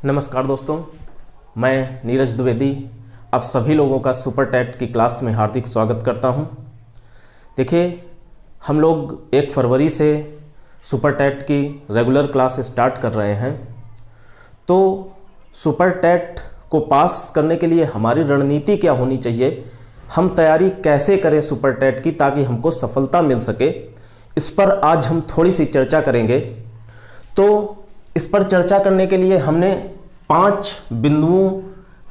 नमस्कार दोस्तों, मैं नीरज द्विवेदी आप सभी लोगों का सुपर टैट की क्लास में हार्दिक स्वागत करता हूं। देखिए, हम लोग 1 फरवरी से सुपर टैट की रेगुलर क्लास स्टार्ट कर रहे हैं। तो सुपर टैट को पास करने के लिए हमारी रणनीति क्या होनी चाहिए, हम तैयारी कैसे करें सुपर टैट की ताकि हमको सफलता मिल सके, इस पर आज हम थोड़ी सी चर्चा करेंगे। तो इस पर चर्चा करने के लिए हमने 5 बिंदुओं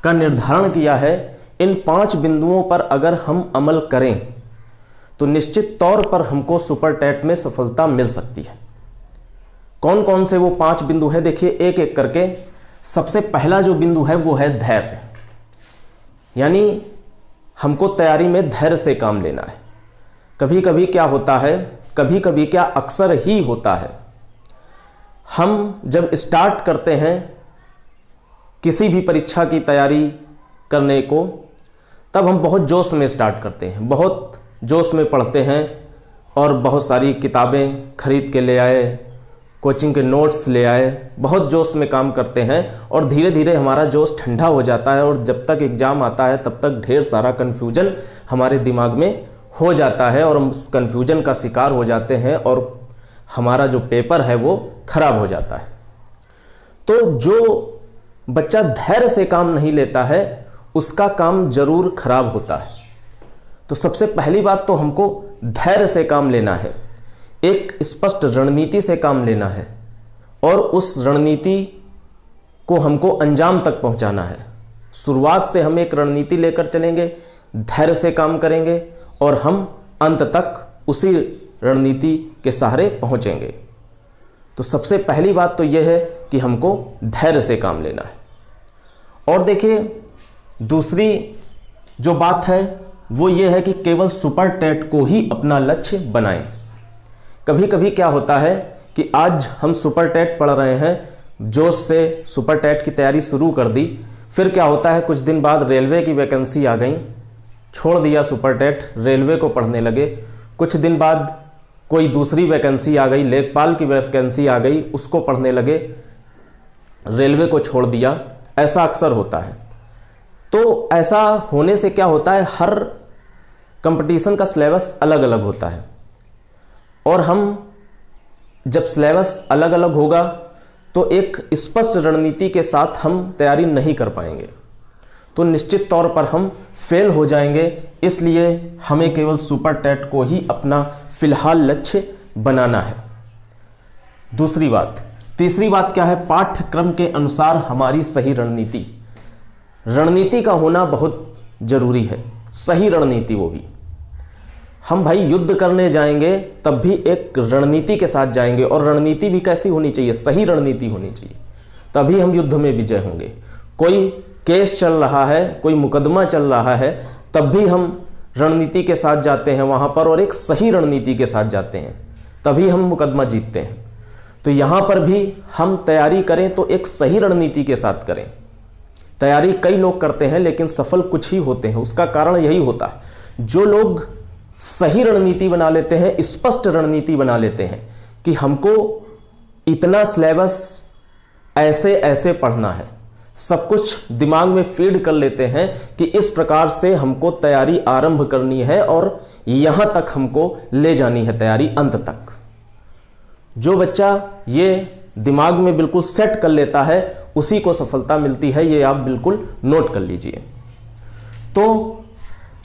का निर्धारण किया है। इन 5 बिंदुओं पर अगर हम अमल करें तो निश्चित तौर पर हमको सुपर टैट में सफलता मिल सकती है। कौन कौन से वो 5 बिंदु हैं, देखिए एक एक करके। सबसे पहला जो बिंदु है वो है धैर्य, यानी हमको तैयारी में धैर्य से काम लेना है। कभी कभी क्या होता है, कभी कभी क्या अक्सर ही होता है, हम जब स्टार्ट करते हैं किसी भी परीक्षा की तैयारी करने को, तब हम बहुत जोश में स्टार्ट करते हैं, बहुत जोश में पढ़ते हैं और बहुत सारी किताबें खरीद के ले आए, कोचिंग के नोट्स ले आए, बहुत जोश में काम करते हैं और धीरे धीरे हमारा जोश ठंडा हो जाता है और जब तक एग्ज़ाम आता है तब तक ढेर सारा कन्फ्यूजन हमारे दिमाग में हो जाता है और हम उस कन्फ्यूजन का शिकार हो जाते हैं और हमारा जो पेपर है वो खराब हो जाता है। तो जो बच्चा धैर्य से काम नहीं लेता है उसका काम जरूर खराब होता है। तो सबसे पहली बात तो हमको धैर्य से काम लेना है, एक स्पष्ट रणनीति से काम लेना है और उस रणनीति को हमको अंजाम तक पहुंचाना है। शुरुआत से हम एक रणनीति लेकर चलेंगे, धैर्य से काम करेंगे और हम अंत तक उसी रणनीति के सहारे पहुंचेंगे। तो सबसे पहली बात तो यह है कि हमको धैर्य से काम लेना है। और देखिए, दूसरी जो बात है वो ये है कि केवल सुपर टैट को ही अपना लक्ष्य बनाएं। कभी कभी क्या होता है कि आज हम सुपर टैट पढ़ रहे हैं, जोश से सुपर टैट की तैयारी शुरू कर दी, फिर क्या होता है कुछ दिन बाद रेलवे की वैकेंसी आ गई, छोड़ दिया सुपर टैट, रेलवे को पढ़ने लगे। कुछ दिन बाद कोई दूसरी वैकेंसी आ गई, लेखपाल की वैकेंसी आ गई, उसको पढ़ने लगे, रेलवे को छोड़ दिया। ऐसा अक्सर होता है। तो ऐसा होने से क्या होता है, हर कंपटीशन का सिलेबस अलग अलग होता है और हम जब सिलेबस अलग अलग होगा तो एक स्पष्ट रणनीति के साथ हम तैयारी नहीं कर पाएंगे, तो निश्चित तौर पर हम फेल हो जाएंगे। इसलिए हमें केवल सुपर टैट को ही अपना फिलहाल लक्ष्य बनाना है। दूसरी बात, तीसरी बात क्या है, पाठ्यक्रम के अनुसार हमारी सही रणनीति। रणनीति का होना बहुत जरूरी है, सही रणनीति वो भी। हम भाई युद्ध करने जाएंगे तब भी एक रणनीति के साथ जाएंगे और रणनीति भी कैसी होनी चाहिए, सही रणनीति होनी चाहिए, तभी हम युद्ध में विजय होंगे। कोई केस चल रहा है, कोई मुकदमा चल रहा है, तब भी हम रणनीति के साथ जाते हैं वहां पर और एक सही रणनीति के साथ जाते हैं, तभी हम मुकदमा जीतते हैं। तो यहां पर भी हम तैयारी करें तो एक सही रणनीति के साथ करें। तैयारी कई लोग करते हैं लेकिन सफल कुछ ही होते हैं, उसका कारण यही होता है, जो लोग सही रणनीति बना लेते हैं, स्पष्ट रणनीति बना लेते हैं कि हमको इतना सिलेबस ऐसे ऐसे पढ़ना है, सब कुछ दिमाग में फीड कर लेते हैं कि इस प्रकार से हमको तैयारी आरंभ करनी है और यहां तक हमको ले जानी है तैयारी अंत तक। जो बच्चा ये दिमाग में बिल्कुल सेट कर लेता है उसी को सफलता मिलती है, ये आप बिल्कुल नोट कर लीजिए। तो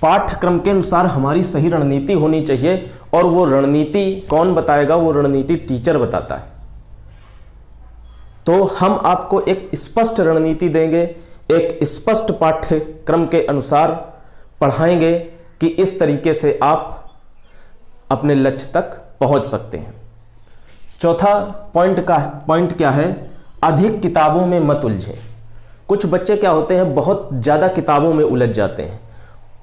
पाठ्यक्रम के अनुसार हमारी सही रणनीति होनी चाहिए और वो रणनीति कौन बताएगा, वो रणनीति टीचर बताता है। तो हम आपको एक स्पष्ट रणनीति देंगे, एक स्पष्ट पाठ्यक्रम के अनुसार पढ़ाएंगे कि इस तरीके से आप अपने लक्ष्य तक पहुंच सकते हैं। चौथा पॉइंट क्या है, अधिक किताबों में मत उलझें। कुछ बच्चे क्या होते हैं, बहुत ज़्यादा किताबों में उलझ जाते हैं,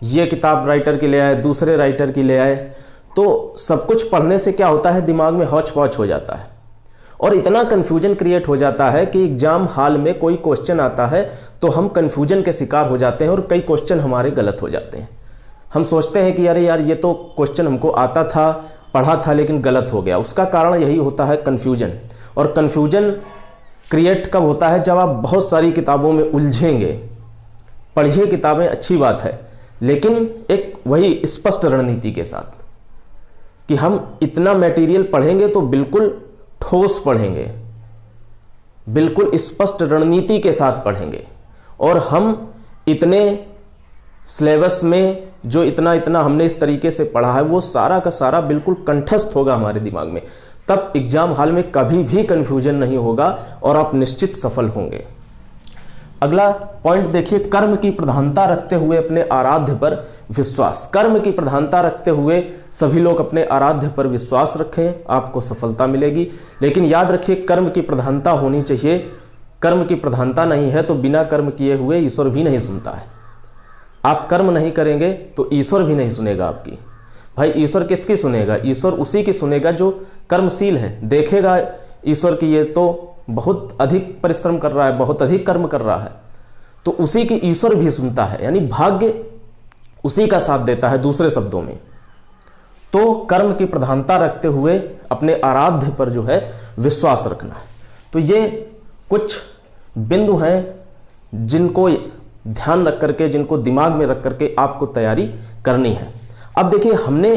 ये किताब राइटर की ले आए, दूसरे राइटर की ले आए, तो सब कुछ पढ़ने से क्या होता है, दिमाग में हौच पौच हो जाता है और इतना कन्फ्यूजन क्रिएट हो जाता है कि एग्जाम हॉल में कोई क्वेश्चन आता है तो हम कन्फ्यूजन के शिकार हो जाते हैं और कई क्वेश्चन हमारे गलत हो जाते हैं। हम सोचते हैं कि अरे यार ये तो क्वेश्चन हमको आता था, पढ़ा था, लेकिन गलत हो गया। उसका कारण यही होता है कन्फ्यूजन, और कन्फ्यूजन क्रिएट कब होता है, जब आप बहुत सारी किताबों में उलझेंगे। पढ़िए किताबें, अच्छी बात है, लेकिन एक वही स्पष्ट रणनीति के साथ कि हम इतना मटेरियल पढ़ेंगे तो बिल्कुल ठोस पढ़ेंगे, बिल्कुल स्पष्ट रणनीति के साथ पढ़ेंगे, और हम इतने सिलेबस में जो इतना इतना हमने इस तरीके से पढ़ा है वो सारा का सारा बिल्कुल कंठस्थ होगा हमारे दिमाग में। तब एग्जाम हॉल में कभी भी कंफ्यूजन नहीं होगा और आप निश्चित सफल होंगे। अगला पॉइंट देखिए, कर्म की प्रधानता रखते हुए अपने आराध्य पर विश्वास। कर्म की प्रधानता रखते हुए सभी लोग अपने आराध्य पर विश्वास रखें, आपको सफलता मिलेगी। लेकिन याद रखिए, कर्म की प्रधानता होनी चाहिए। कर्म की प्रधानता नहीं है तो बिना कर्म किए हुए ईश्वर भी नहीं सुनता है। आप कर्म नहीं करेंगे तो ईश्वर भी नहीं सुनेगा आपकी। भाई ईश्वर किसकी सुनेगा? ईश्वर उसी की सुनेगा जो कर्मशील है। देखेगा ईश्वर की ये तो बहुत अधिक परिश्रम कर रहा है, बहुत अधिक कर्म कर रहा है, तो उसी की ईश्वर भी सुनता है, यानी भाग्य उसी का साथ देता है। दूसरे शब्दों में तो कर्म की प्रधानता रखते हुए अपने आराध्य पर जो है विश्वास रखना है। तो ये कुछ बिंदु हैं जिनको ध्यान रख करके, जिनको दिमाग में रख करके आपको तैयारी करनी है। अब देखिए, हमने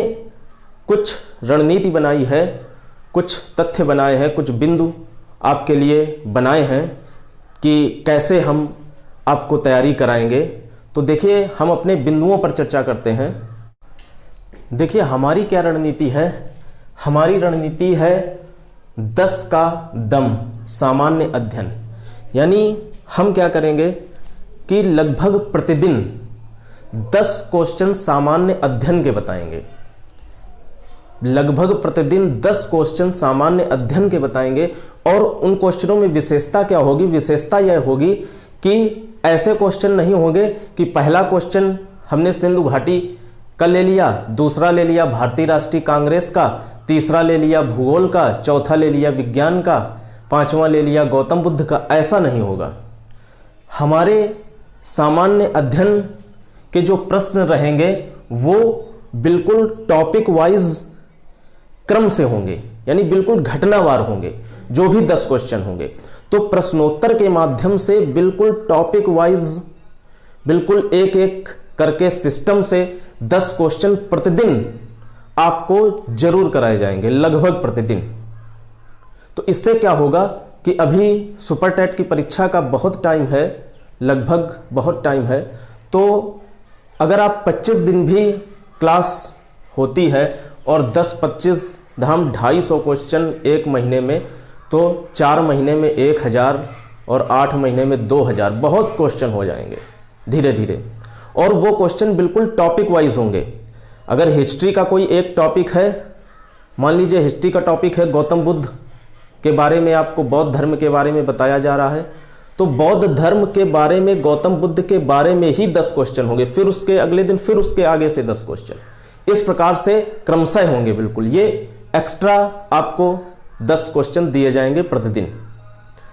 कुछ रणनीति बनाई है, कुछ तथ्य बनाए हैं, कुछ बिंदु आपके लिए बनाए हैं कि कैसे हम आपको तैयारी कराएंगे। तो देखिए, हम अपने बिंदुओं पर चर्चा करते हैं। देखिए, हमारी क्या रणनीति है? हमारी रणनीति है 10 का दम सामान्य अध्ययन। यानी हम क्या करेंगे कि लगभग प्रतिदिन 10 क्वेश्चन सामान्य अध्ययन के बताएंगे। लगभग प्रतिदिन 10 क्वेश्चन सामान्य अध्ययन के बताएंगे। और उन क्वेश्चनों में विशेषता क्या होगी? विशेषता यह होगी कि ऐसे क्वेश्चन नहीं होंगे कि पहला क्वेश्चन हमने सिंधु घाटी का ले लिया, दूसरा ले लिया भारतीय राष्ट्रीय कांग्रेस का, तीसरा ले लिया भूगोल का, चौथा ले लिया विज्ञान का, पांचवा ले लिया गौतम बुद्ध का। ऐसा नहीं होगा। हमारे सामान्य अध्ययन के जो प्रश्न रहेंगे वो बिल्कुल टॉपिक वाइज क्रम से होंगे, यानी बिल्कुल घटनावार होंगे। जो भी 10 क्वेश्चन होंगे तो प्रश्नोत्तर के माध्यम से बिल्कुल टॉपिक वाइज, बिल्कुल एक एक करके सिस्टम से 10 क्वेश्चन प्रतिदिन आपको जरूर कराए जाएंगे, लगभग प्रतिदिन। तो इससे क्या होगा कि अभी सुपर टेट की परीक्षा का बहुत टाइम है, लगभग बहुत टाइम है। तो अगर आप 25 दिन भी क्लास होती है और 10-25 धाम 250 क्वेश्चन एक महीने में, तो 4 महीने में 1000 और 8 महीने में 2000, बहुत क्वेश्चन हो जाएंगे धीरे धीरे। और वो क्वेश्चन बिल्कुल टॉपिक वाइज होंगे। अगर हिस्ट्री का कोई एक टॉपिक है, मान लीजिए हिस्ट्री का टॉपिक है गौतम बुद्ध के बारे में, आपको बौद्ध धर्म के बारे में बताया जा रहा है, तो बौद्ध धर्म के बारे में, गौतम बुद्ध के बारे में ही 10 क्वेश्चन होंगे। फिर उसके अगले दिन फिर उसके आगे से 10 क्वेश्चन। इस प्रकार से क्रमशः होंगे बिल्कुल। ये एक्स्ट्रा आपको 10 क्वेश्चन दिए जाएंगे प्रतिदिन,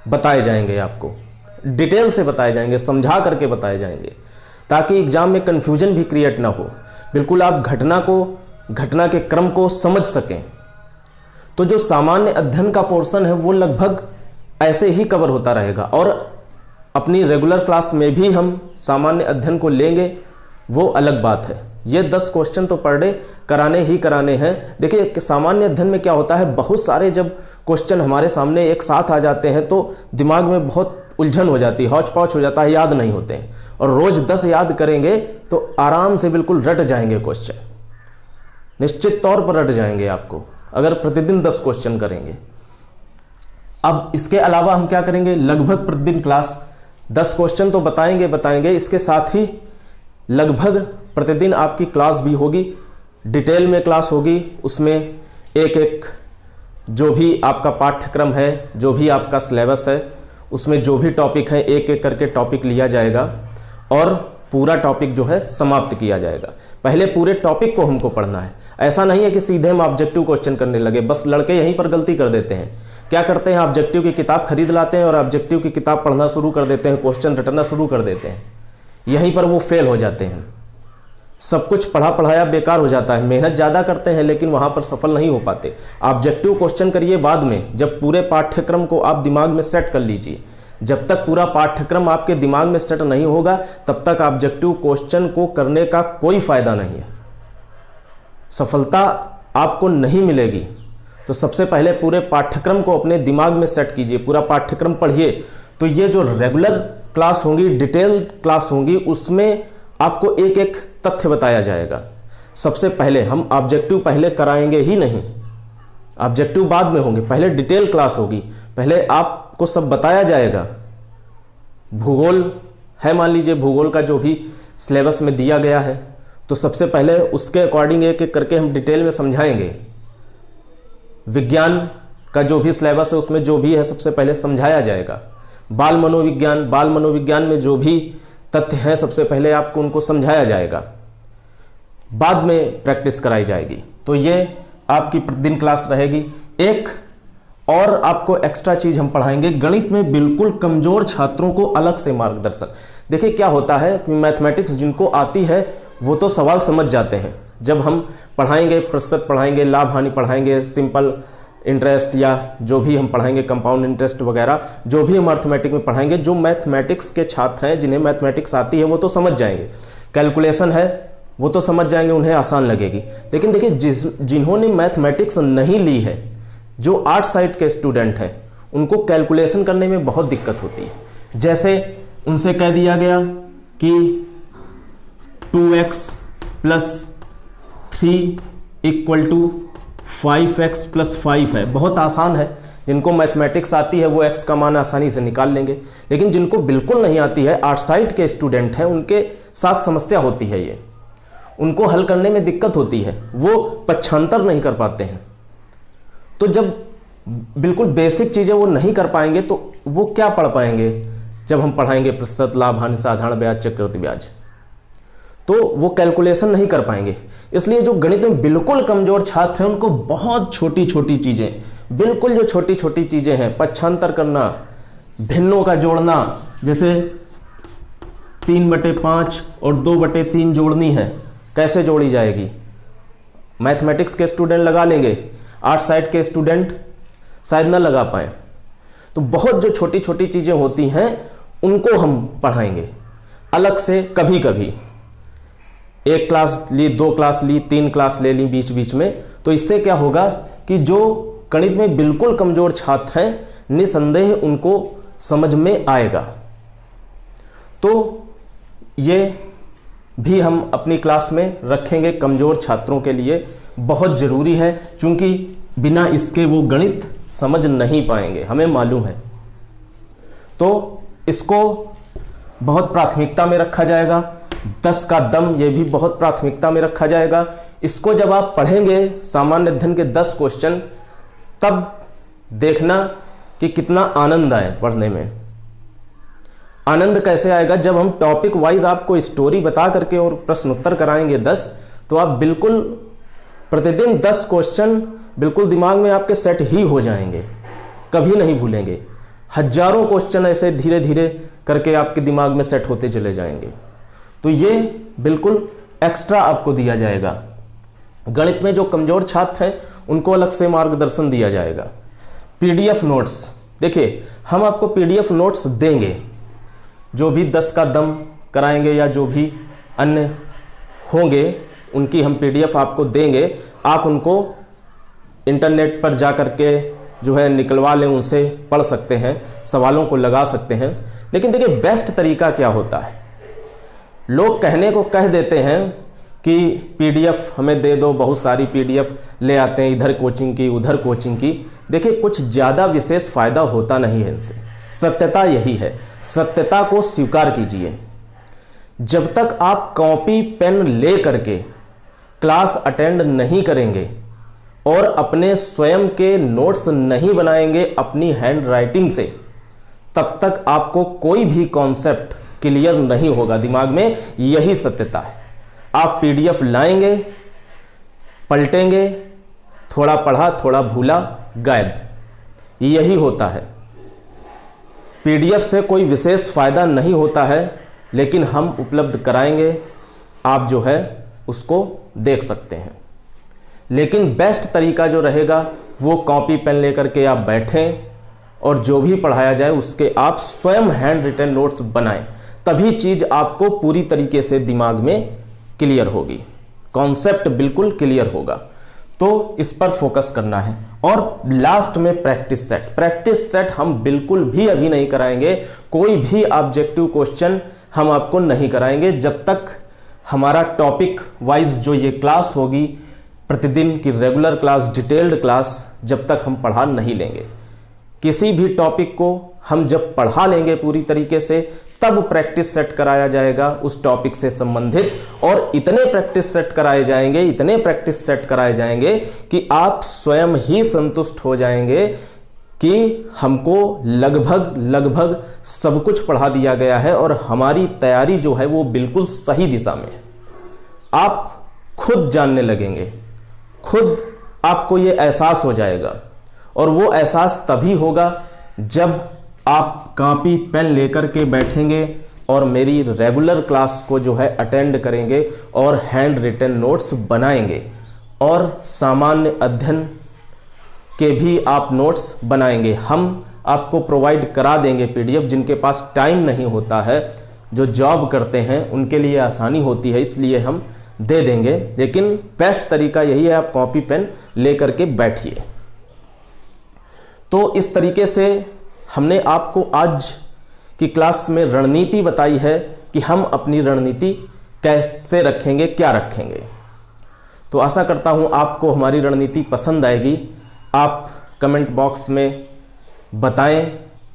बताए जाएंगे, आपको डिटेल से बताए जाएंगे, समझा करके बताए जाएंगे, ताकि एग्जाम में कंफ्यूजन भी क्रिएट ना हो। बिल्कुल आप घटना के क्रम को समझ सकें। तो जो सामान्य अध्ययन का पोर्शन है वो लगभग ऐसे ही कवर होता रहेगा। और अपनी रेगुलर क्लास में भी हम सामान्य अध्ययन को लेंगे, वो अलग बात है। ये 10 क्वेश्चन तो पर डे कराने ही कराने हैं। देखिए, सामान्य अध्ययन में क्या होता है, बहुत सारे जब क्वेश्चन हमारे सामने एक साथ आ जाते हैं तो दिमाग में बहुत उलझन हो जाती है, हौच पौच हो जाता है, याद नहीं होते हैं। और रोज 10 याद करेंगे तो आराम से बिल्कुल रट जाएंगे क्वेश्चन, निश्चित तौर पर रट जाएंगे आपको, अगर प्रतिदिन 10 क्वेश्चन करेंगे। अब इसके अलावा हम क्या करेंगे, लगभग प्रतिदिन क्लास 10 क्वेश्चन तो बताएंगे। इसके साथ ही लगभग प्रतिदिन आपकी क्लास भी होगी, डिटेल में क्लास होगी। उसमें एक एक जो भी आपका पाठ्यक्रम है, जो भी आपका सिलेबस है, उसमें जो भी टॉपिक है एक एक करके टॉपिक लिया जाएगा और पूरा टॉपिक जो है समाप्त किया जाएगा। पहले पूरे टॉपिक को हमको पढ़ना है। ऐसा नहीं है कि सीधे हम ऑब्जेक्टिव क्वेश्चन करने लगे। बस लड़के यहीं पर गलती कर देते हैं। क्या करते हैं, ऑब्जेक्टिव की किताब खरीद लाते हैं और ऑब्जेक्टिव की किताब पढ़ना शुरू कर देते हैं, क्वेश्चन रटना शुरू कर देते हैं। यहीं पर वो फेल हो जाते हैं। सब कुछ पढ़ा पढ़ाया बेकार हो जाता है। मेहनत ज़्यादा करते हैं लेकिन वहाँ पर सफल नहीं हो पाते। ऑब्जेक्टिव क्वेश्चन करिए बाद में, जब पूरे पाठ्यक्रम को आप दिमाग में सेट कर लीजिए। जब तक पूरा पाठ्यक्रम आपके दिमाग में सेट नहीं होगा तब तक ऑब्जेक्टिव क्वेश्चन को करने का कोई फायदा नहीं है, सफलता आपको नहीं मिलेगी। तो सबसे पहले पूरे पाठ्यक्रम को अपने दिमाग में सेट कीजिए, पूरा पाठ्यक्रम पढ़िए। तो ये जो रेगुलर क्लास होंगी, डिटेल क्लास होंगी, उसमें आपको एक एक तथ्य बताया जाएगा। सबसे पहले हम ऑब्जेक्टिव पहले कराएंगे ही नहीं, ऑब्जेक्टिव बाद में होंगे, पहले डिटेल क्लास होगी। पहले आपको सब बताया जाएगा। भूगोल है, मान लीजिए भूगोल का जो भी सिलेबस में दिया गया है, तो सबसे पहले उसके अकॉर्डिंग एक एक करके हम डिटेल में समझाएंगे। विज्ञान का जो भी सिलेबस है उसमें जो भी है सबसे पहले समझाया जाएगा। बाल मनोविज्ञान में जो भी तथ्य हैं सबसे पहले आपको उनको समझाया जाएगा, बाद में प्रैक्टिस कराई जाएगी। तो ये आपकी प्रतिदिन क्लास रहेगी। एक और आपको एक्स्ट्रा चीज हम पढ़ाएंगे, गणित में बिल्कुल कमजोर छात्रों को अलग से मार्गदर्शन। देखिए क्या होता है कि मैथमेटिक्स जिनको आती है वो तो सवाल समझ जाते हैं। जब हम पढ़ाएंगे, प्रतिशत पढ़ाएंगे, लाभ हानि पढ़ाएंगे, सिंपल इंटरेस्ट या जो भी हम पढ़ाएंगे, कंपाउंड इंटरेस्ट वगैरह, जो भी हम अर्थमेटिक में पढ़ाएंगे, जो मैथमेटिक्स के छात्र हैं जिन्हें मैथमेटिक्स आती है वो तो समझ जाएंगे। कैलकुलेशन है वो तो समझ जाएंगे, उन्हें आसान लगेगी। लेकिन देखिए जिन्होंने मैथमेटिक्स नहीं ली है, जो आर्ट साइड के स्टूडेंट हैं, उनको कैलकुलेशन करने में बहुत दिक्कत होती है। जैसे उनसे कह दिया गया कि 2x + 3 = 5x + 5 है, बहुत आसान है। जिनको मैथमेटिक्स आती है वो x का मान आसानी से निकाल लेंगे। लेकिन जिनको बिल्कुल नहीं आती है, आर्ट साइड के स्टूडेंट हैं, उनके साथ समस्या होती है, ये उनको हल करने में दिक्कत होती है, वो पक्षांतर नहीं कर पाते हैं। तो जब बिल्कुल बेसिक चीज़ें वो नहीं कर पाएंगे तो वो क्या पढ़ पाएंगे? जब हम पढ़ाएंगे प्रतिशत, लाभ हानि, साधारण ब्याज, चक्रवृद्धि ब्याज, तो वो कैलकुलेशन नहीं कर पाएंगे। इसलिए जो गणित में बिल्कुल कमजोर छात्र हैं उनको बहुत छोटी छोटी चीज़ें, बिल्कुल जो छोटी छोटी चीज़ें हैं, पक्षांतर करना, भिन्नों का जोड़ना, जैसे 3/5 और 2/3 जोड़नी है, कैसे जोड़ी जाएगी? मैथमेटिक्स के स्टूडेंट लगा लेंगे, आर्ट साइड के स्टूडेंट शायद ना लगा पाए। तो बहुत जो छोटी छोटी चीज़ें होती हैं उनको हम पढ़ाएंगे अलग से। कभी कभी 1 क्लास ली, 2 क्लास ली, 3 क्लास ले ली बीच बीच में, तो इससे क्या होगा कि जो गणित में बिल्कुल कमजोर छात्र हैं, निसंदेह उनको समझ में आएगा। तो ये भी हम अपनी क्लास में रखेंगे, कमजोर छात्रों के लिए बहुत ज़रूरी है, क्योंकि बिना इसके वो गणित समझ नहीं पाएंगे, हमें मालूम है। तो इसको बहुत प्राथमिकता में रखा जाएगा। 10 का दम, ये भी बहुत प्राथमिकता में रखा जाएगा। इसको जब आप पढ़ेंगे, सामान्य अध्ययन के 10 क्वेश्चन, तब देखना कि कितना आनंद आए पढ़ने में। आनंद कैसे आएगा? जब हम टॉपिक वाइज आपको स्टोरी बता करके और प्रश्न उत्तर कराएंगे 10, तो आप बिल्कुल प्रतिदिन 10 क्वेश्चन बिल्कुल दिमाग में आपके सेट ही हो जाएंगे, कभी नहीं भूलेंगे। हजारों क्वेश्चन ऐसे धीरे धीरे करके आपके दिमाग में सेट होते चले जाएंगे। तो ये बिल्कुल एक्स्ट्रा आपको दिया जाएगा। गणित में जो कमजोर छात्र हैं उनको अलग से मार्गदर्शन दिया जाएगा। PDF नोट्स, देखिए हम आपको PDF नोट्स देंगे, जो भी 10 का दम कराएंगे या जो भी अन्य होंगे उनकी हम PDF आपको देंगे। आप उनको इंटरनेट पर जा कर के जो है निकलवा लें, उनसे पढ़ सकते हैं, सवालों को लगा सकते हैं। लेकिन देखिए बेस्ट तरीका क्या होता है? लोग कहने को कह देते हैं कि PDF हमें दे दो, बहुत सारी PDF ले आते हैं, इधर कोचिंग की उधर कोचिंग की। देखिए कुछ ज़्यादा विशेष फ़ायदा होता नहीं है इनसे, सत्यता यही है। सत्यता को स्वीकार कीजिए। जब तक आप कॉपी पेन ले करके क्लास अटेंड नहीं करेंगे और अपने स्वयं के नोट्स नहीं बनाएंगे अपनी हैंड राइटिंग से, तब तक आपको कोई भी कॉन्सेप्ट क्लियर नहीं होगा दिमाग में। यही सत्यता है। आप PDF लाएंगे, पलटेंगे, थोड़ा पढ़ा थोड़ा भूला, गायब, यही होता है। PDF से कोई विशेष फायदा नहीं होता है, लेकिन हम उपलब्ध कराएंगे। आप जो है उसको देख सकते हैं। लेकिन बेस्ट तरीका जो रहेगा वो कॉपी पेन लेकर के आप बैठें और जो भी पढ़ाया जाए उसके आप स्वयं हैंड रिटन नोट्स बनाएं, तभी चीज आपको पूरी तरीके से दिमाग में क्लियर होगी, कॉन्सेप्ट बिल्कुल क्लियर होगा। तो इस पर फोकस करना है। और लास्ट में प्रैक्टिस सेट। प्रैक्टिस सेट हम बिल्कुल भी अभी नहीं कराएंगे, कोई भी ऑब्जेक्टिव क्वेश्चन हम आपको नहीं कराएंगे जब तक हमारा टॉपिक वाइज जो ये क्लास होगी, प्रतिदिन की रेगुलर क्लास, डिटेल्ड क्लास, जब तक हम पढ़ा नहीं लेंगे। किसी भी टॉपिक को हम जब पढ़ा लेंगे पूरी तरीके से, तब प्रैक्टिस सेट कराया जाएगा उस टॉपिक से संबंधित, और इतने प्रैक्टिस सेट कराए जाएंगे, इतने प्रैक्टिस सेट कराए जाएंगे कि आप स्वयं ही संतुष्ट हो जाएंगे कि हमको लगभग सब कुछ पढ़ा दिया गया है और हमारी तैयारी जो है वो बिल्कुल सही दिशा में है। आप खुद जानने लगेंगे, खुद आपको ये एहसास हो जाएगा, और वो एहसास तभी होगा जब आप कॉपी पेन लेकर के बैठेंगे और मेरी रेगुलर क्लास को जो है अटेंड करेंगे और हैंड रिटन नोट्स बनाएंगे, और सामान्य अध्ययन के भी आप नोट्स बनाएंगे। हम आपको प्रोवाइड करा देंगे पीडीएफ। जिनके पास टाइम नहीं होता है, जो जॉब करते हैं, उनके लिए आसानी होती है, इसलिए हम दे देंगे। लेकिन बेस्ट तरीका यही है, आप कॉपी पेन लेकर के बैठिए। तो इस तरीके से हमने आपको आज की क्लास में रणनीति बताई है कि हम अपनी रणनीति कैसे रखेंगे, क्या रखेंगे। तो आशा करता हूं आपको हमारी रणनीति पसंद आएगी। आप कमेंट बॉक्स में बताएं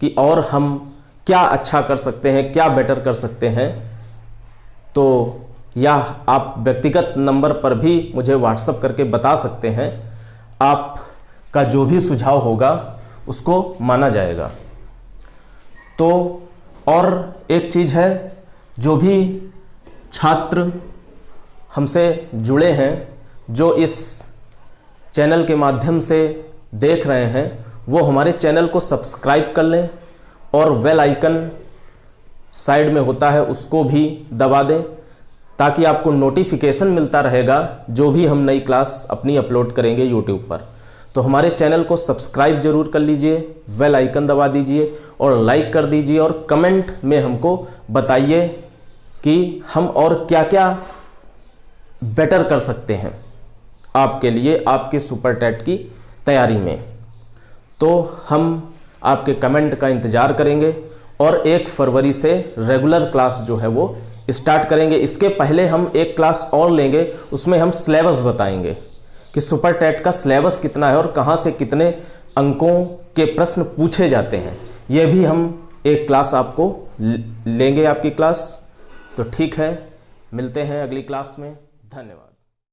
कि और हम क्या अच्छा कर सकते हैं, क्या बेटर कर सकते हैं। तो या आप व्यक्तिगत नंबर पर भी मुझे व्हाट्सएप करके बता सकते हैं। आपका जो भी सुझाव होगा उसको माना जाएगा। तो और एक चीज़ है, जो भी छात्र हमसे जुड़े हैं, जो इस चैनल के माध्यम से देख रहे हैं, वो हमारे चैनल को सब्सक्राइब कर लें और बेल आइकन साइड में होता है उसको भी दबा दें, ताकि आपको नोटिफिकेशन मिलता रहेगा जो भी हम नई क्लास अपनी अपलोड करेंगे यूट्यूब पर। तो हमारे चैनल को सब्सक्राइब जरूर कर लीजिए, बेल आइकन दबा दीजिए और लाइक कर दीजिए, और कमेंट में हमको बताइए कि हम और क्या क्या बेटर कर सकते हैं आपके लिए, आपके सुपर टेट की तैयारी में। तो हम आपके कमेंट का इंतज़ार करेंगे और 1 फरवरी से रेगुलर क्लास जो है वो स्टार्ट करेंगे। इसके पहले हम एक क्लास और लेंगे, उसमें हम सिलेबस बताएंगे कि सुपर टेट का सिलेबस कितना है और कहाँ से कितने अंकों के प्रश्न पूछे जाते हैं। यह भी हम एक क्लास आपको लेंगे, आपकी क्लास। तो ठीक है, मिलते हैं अगली क्लास में। धन्यवाद।